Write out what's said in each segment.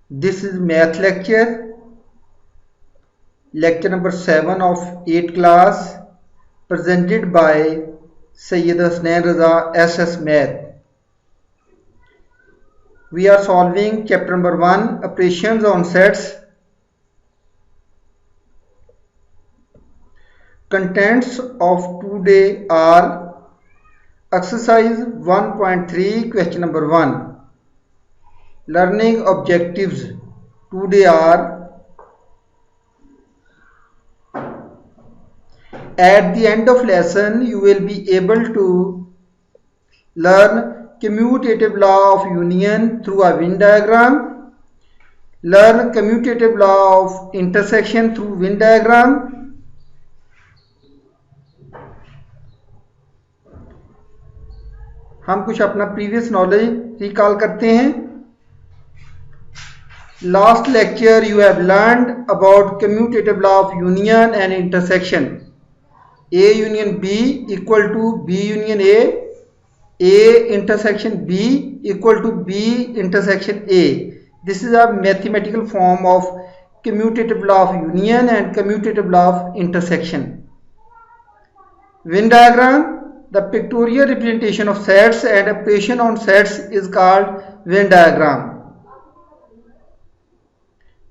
This is math lecture number 7 of 8 class, presented by Sayyid Hasnain Raza SS Math. We are solving chapter number 1, operations on sets. Contents of today are exercise 1.3, question number 1. Learning objectives today are: at the end of lesson you will be able to learn commutative law of union through a Venn diagram, learn commutative law of intersection through Venn diagram, हम कुछ अपना previous knowledge recall करते हैं. Last lecture you have learned about commutative law of union and intersection. A union B equal to B union A intersection B equal to B intersection A. This is a mathematical form of commutative law of union and commutative law of intersection. Venn diagram, the pictorial representation of sets and operation on sets is called Venn diagram.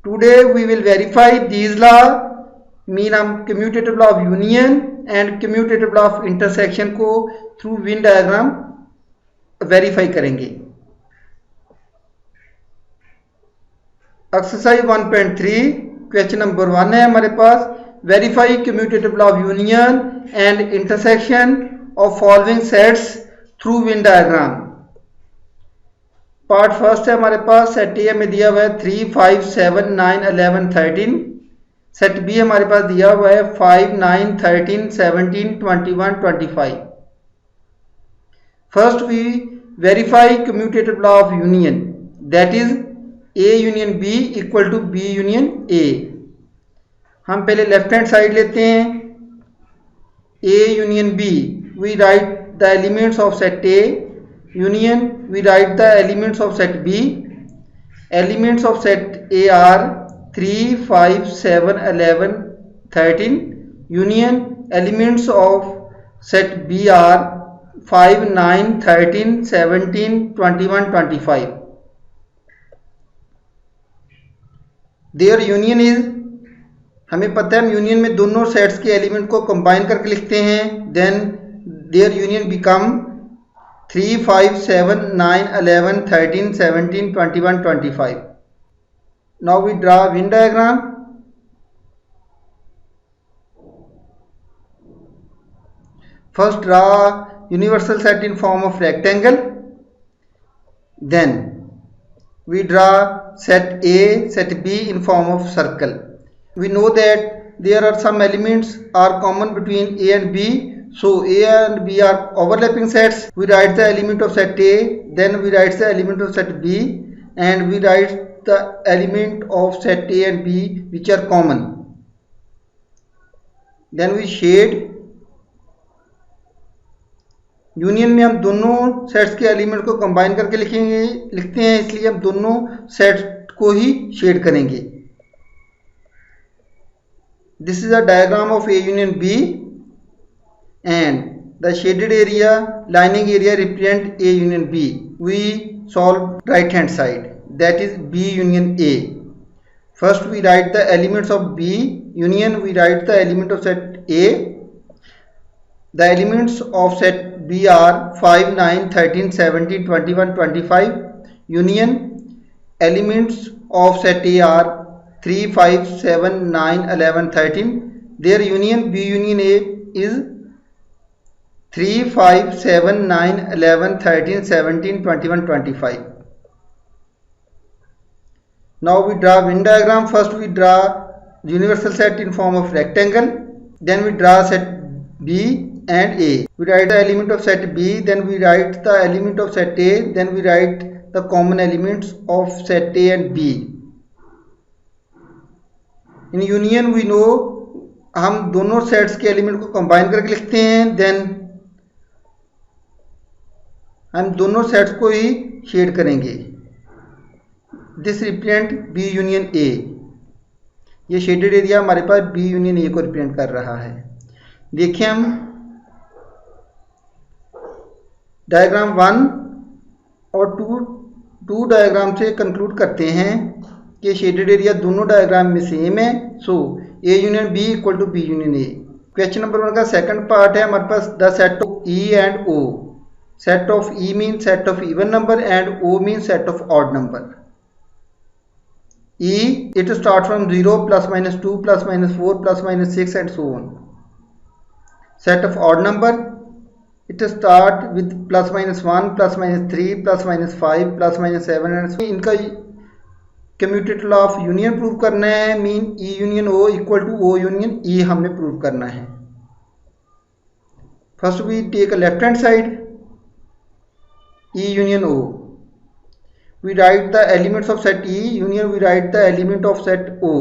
Today we will verify these law, mean हम commutative law of union and commutative law of intersection को through Venn diagram verify करेंगे. Exercise 1.3 question number 1 है हमारे पास. Verify commutative law of union and intersection of following sets through Venn diagram. Part first है हमारे पास. Set ए में दिया हुआ है 3, 5, 7, 9, 11, 13. सेट बी हमारे पास दिया हुआ है 5, 9, 13, 17, 21, 25. First we verify commutative law of union, that is a union B equal to B union a. हम पहले लेफ्ट हैंड साइड लेते हैं. A union b, we write the elements of set a. Union, we write the elements of set B. Elements of set A are 3, 5, 7, 11, 13. Union, elements of set B are 5, 9, 13, 17, 21, 25. Their union is, हमें पता है हम union में दोनों sets के element को combine करके लिखते हैं. Then there union become 3, 5, 7, 9, 11, 13, 17, 21, 25. Now we draw Venn diagram. First draw universal set in form of rectangle. Then we draw set A, set B in form of circle. We know that there are some elements are common between A and B. So A and B are overlapping sets. We write the element of set A, then we write the element of set B, and we write the element of set A and B which are common. Then we shade. Union में हम दोनों sets के element को combine करके लिखते हैं, इसलिए हम दोनों सेट्स को ही शेड करेंगे. This is a diagram of A union B. And the shaded area, lining area represent A union B. We solve right hand side, that is B union A. First we write the elements of B union, we write the element of set A. The elements of set B are 5, 9, 13, 17, 21, 25. Union, elements of set A are 3, 5, 7, 9, 11, 13. Their union B union A is 3, 5, 7, 9, 11, 13, 17, 21, 25. Now we draw Venn diagram. First we draw universal set in form of rectangle. Then we draw set B and A. We write the element of set B. Then we write the element of set A. Then we write the common elements of set A and B. In union we know हम दोनों sets के element को combine करके लिखते हैं. Then हम दोनों sets को ही शेड करेंगे. This represent b union a. ये शेडेड एरिया हमारे पास बी यूनियन ए को रिप्रेजेंट कर रहा है। देखिए हम डायग्राम 1 और 2 डायग्राम से कंक्लूड करते हैं कि शेडेड एरिया दोनों डायग्राम में सेम है। So A union B equal to B union A. Question number 1 का सेकंड पार्ट है हमारे पास the set of E and O. Set of E mean set of even number and O mean set of odd number. E, it starts from 0, plus minus 2, plus minus 4, plus minus 6 and so on. Set of odd number, it start with plus minus 1, plus minus 3, plus minus 5, plus minus 7 and so on. इनका commutative law of union prove करना है, mean E union O equal to O union E हमने prove करना है। First we take a left hand side E union O. We write the elements of set E union, we write the element of set O.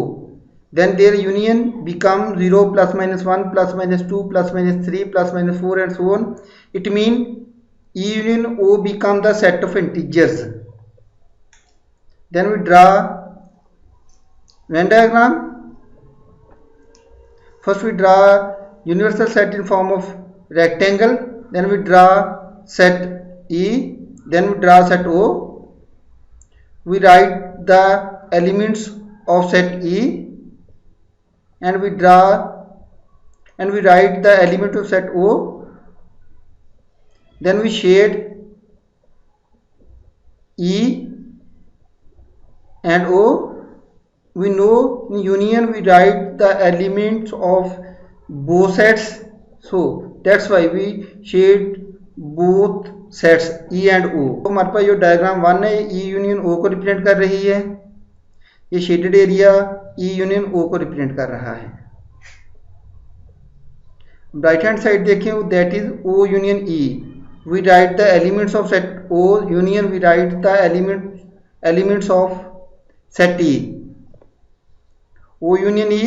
Then their union becomes 0, plus minus 1, plus minus 2, plus minus 3, plus minus 4 and so on. It means E union O become the set of integers. Then we draw Venn diagram. First we draw universal set in form of rectangle. Then we draw set E. Then we draw set O. We write the elements of set E and we write the element of set O. Then we shade E and O. We know in union we write the elements of both sets, so that's why we shade both sets E and O। हमारे पास जो diagram 1 है E union O को represent कर रही है। ये shaded area E union O को रिप्रेजेंट कर रहा है। राइट हैंड साइड देखें, that is O union E। We write the elements of set O union, we write the elements of set E। O union E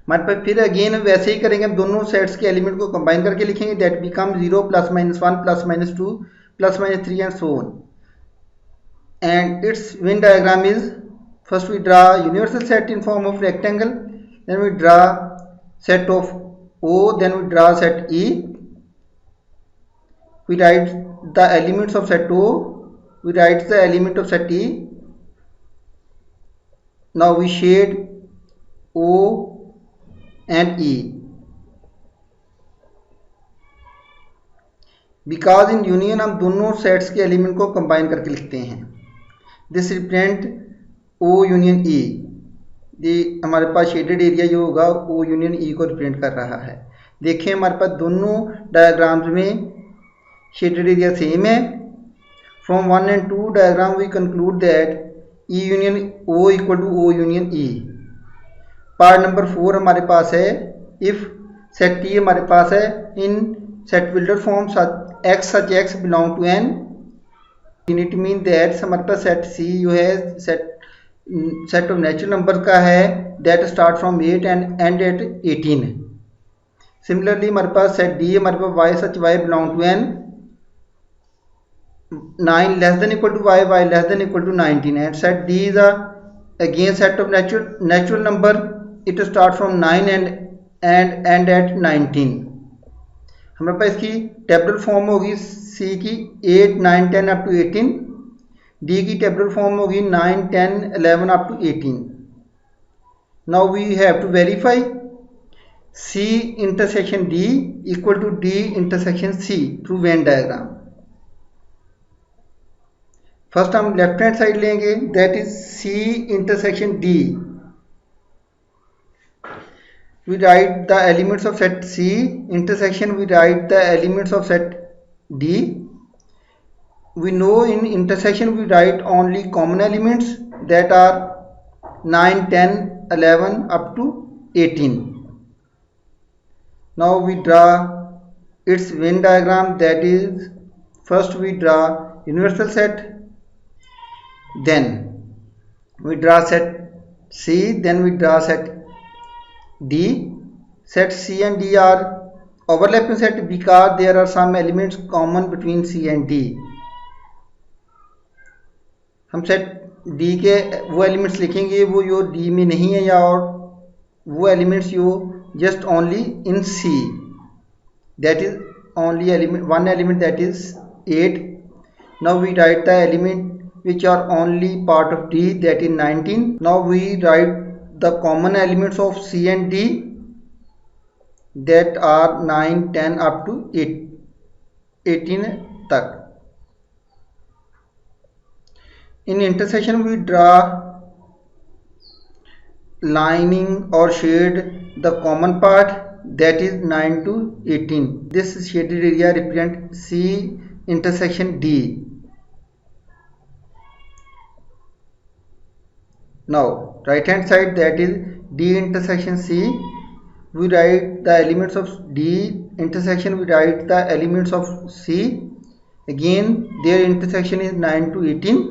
हमारे पास फिर again वैसे ही करेंगे, हम दोनों सेट्स के एलिमेंट को कंबाइन करके लिखेंगे। That become 0, plus minus 1, plus minus 2, plus minus 3 and so on. And it's Venn diagram is, first we draw universal set in form of rectangle, then we draw set of O, then we draw set E, we write the elements of set O, we write the element of set E। Now we shade O and E. Because in union हम दोनों sets के element को combine करके लिखते हैं। This represent O union E। ये हमारे पास शेडेड एरिया जो होगा O यूनियन E को रिप्रेजेंट कर रहा है। देखें हमारे पास दोनों डायग्राम्स में शेडेड एरिया सेम है। From 1 and 2 diagram we conclude that E union O equal to O union E। Part number 4 हमारे पास है, इफ सेट T हमारे पास है in set builder form such x belong to n, it mean that हमारे पास set C जो है सेट ऑफ नेचुरल नंबर का है, that start from 8 and end at 18। Similarly हमारे पास सेट D हमारे पास y such y belong to n, 9 less than equal to y, y less than equal to 19 and set D is again set of natural number, it start from 9 and end at 19। हमारे पास इसकी tabular form होगी C की 8, 9, 10 up to 18, D की tabular form होगी 9, 10, 11 up to 18। Now we have to verify C intersection D equal to D intersection C through Venn diagram. First हम left hand side लेंगे, that is C intersection D। We write the elements of set C intersection, we write the elements of set D. We know in intersection we write only common elements, that are 9, 10, 11 up to 18. Now we draw its Venn diagram, that is first we draw universal set, then we draw set C, then we draw set D. Set C and D are overlapping set because there are some elements common between C and D. हम set D के वो elements लिखेंगे वो जो D में नहीं है, या और वो एलिमेंट्स जो just only in C, that is only element one element, that is 8. Now we write the element which are only part of D, that is 19. Now we write the common elements of C and D, that are 9, 10 up to 18 तक. In intersection we draw lining or shade the common part, that is 9 to 18. This shaded area represents C intersection D. Now right hand side, that is D intersection C, we write the elements of D intersection, we write the elements of C, again their intersection is 9 to 18.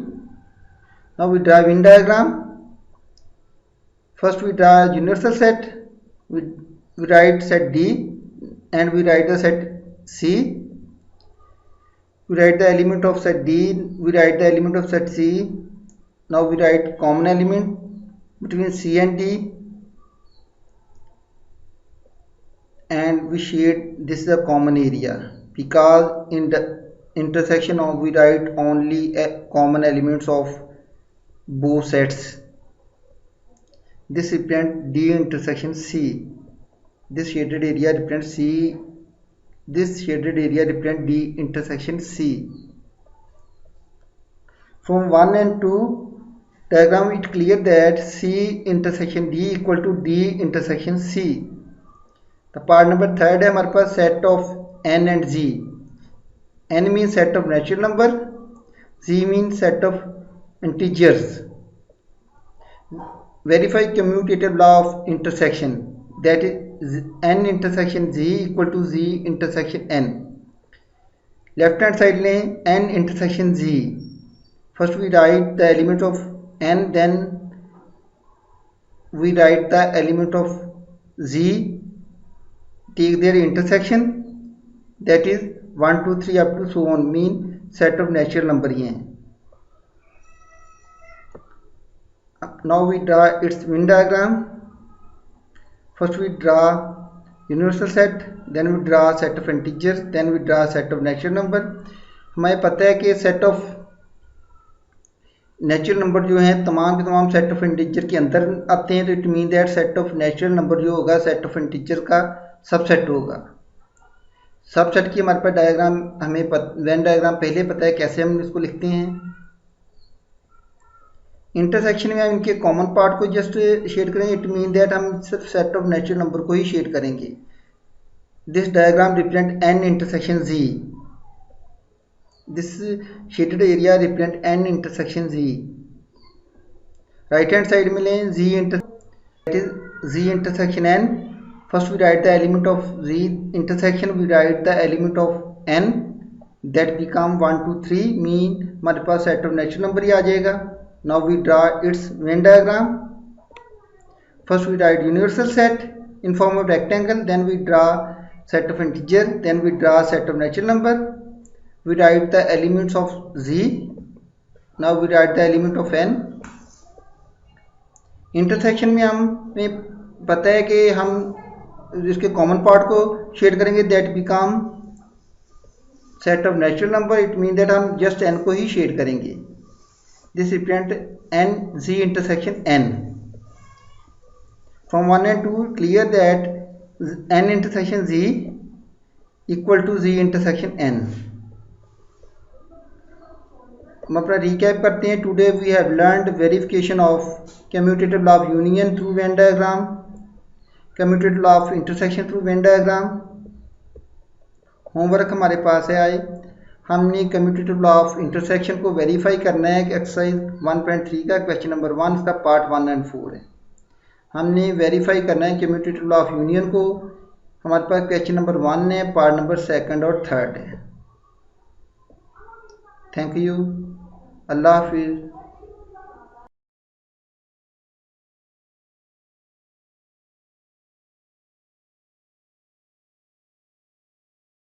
Now we draw Venn diagram. First we draw universal set, we write set D and we write the set C. We write the element of set D, we write the element of set C. Now we write common element between C and D, and we shade this is a common area, because in the intersection of we write only common elements of both sets. This represents D intersection C. This shaded area represents C. This shaded area represents D intersection C. From 1 and 2 diagram it clear that C intersection D equal to D intersection C. The part number 3 है हमारे पास set of N and Z. N means set of natural number, Z means set of integers. Verify commutative law of intersection, that is N intersection Z equal to Z intersection N. Left hand side लें N intersection Z. First we write the element of N, then we write the element of Z, take their intersection, that is 1 2 3 up to so on, mean set of natural number ही हैं. Now we draw its Venn diagram. First we draw universal set, then we draw set of integers, then we draw set of natural number. हमें पता है कि set of natural number जो हैं तमाम के तमाम set of integer के अंदर आते हैं, तो it mean that set of natural number जो होगा set of integer का सबसेट होगा. सबसेट की हमारे पास डायग्राम हमें Venn डायग्राम पहले पता है कैसे हम इसको लिखते हैं. इंटरसेक्शन में हम इनके कॉमन पार्ट को जस्ट शेड करेंगे, इट मीन दैट हम सिर्फ सेट ऑफ नेचुरल नंबर को ही शेड करेंगे. This diagram represent N intersection Z. This shaded area represent N intersection Z. Right hand side में लें Z intersection N. First we write the element of Z intersection, we write the element of N, that become 1 2 3, mean हमारे पास set of natural number ही आ जाएगा. Now we draw its Venn diagram. First we write universal set in form of rectangle, then we draw set of integer, then we draw set of natural number, we write the elements of Z. Now we write the element of N. Intersection में हमें पता है कि हम इसके common part को shade करेंगे, that become set of natural number, it mean that हम जस्ट N को ही शेड करेंगे. This represents N Z intersection N. From 1 and 2 clear that N intersection Z equal to Z intersection N. हम अपना recap करते हैं. Today we have learned verification of commutative law of union through Venn diagram, commutative law of intersection through Venn diagram. Homework हमारे पास है आए. हमने commutative law of intersection को वेरीफाई करना है. एक्सरसाइज 1.3 का क्वेश्चन नंबर 1, इसका पार्ट 1 and 4 है. हमने वेरीफाई करना है कम्यूटेटिव लॉ ऑफ यूनियन को. हमारे पास क्वेश्चन नंबर 1 है, पार्ट नंबर 2 और 3 है. Thank you. अल्लाह हाफिज़.